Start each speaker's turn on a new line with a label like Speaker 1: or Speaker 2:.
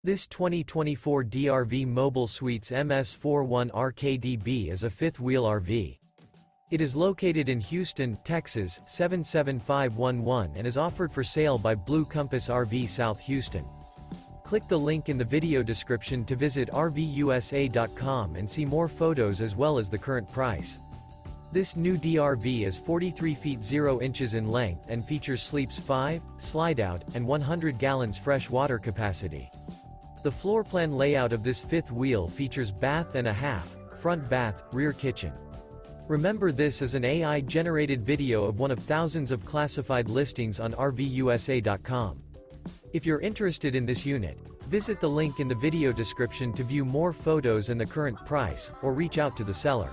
Speaker 1: This 2024 DRV Mobile Suites MS 41 RKDB is a fifth-wheel RV. It is located in Houston, Texas, 77511 and is offered for sale by Blue Compass RV South Houston. Click the link in the video description to visit RVUSA.com and see more photos as well as the current price. This new DRV is 43 feet 0 inches in length and features sleeps 5, Slideout, and 100 gallons fresh water capacity. The floor plan layout of this fifth wheel features bath and a half, front bath, rear kitchen. Remember, this is an AI-generated video of one of thousands of classified listings on RVUSA.com. If you're interested in this unit, visit the link in the video description to view more photos and the current price, or reach out to the seller.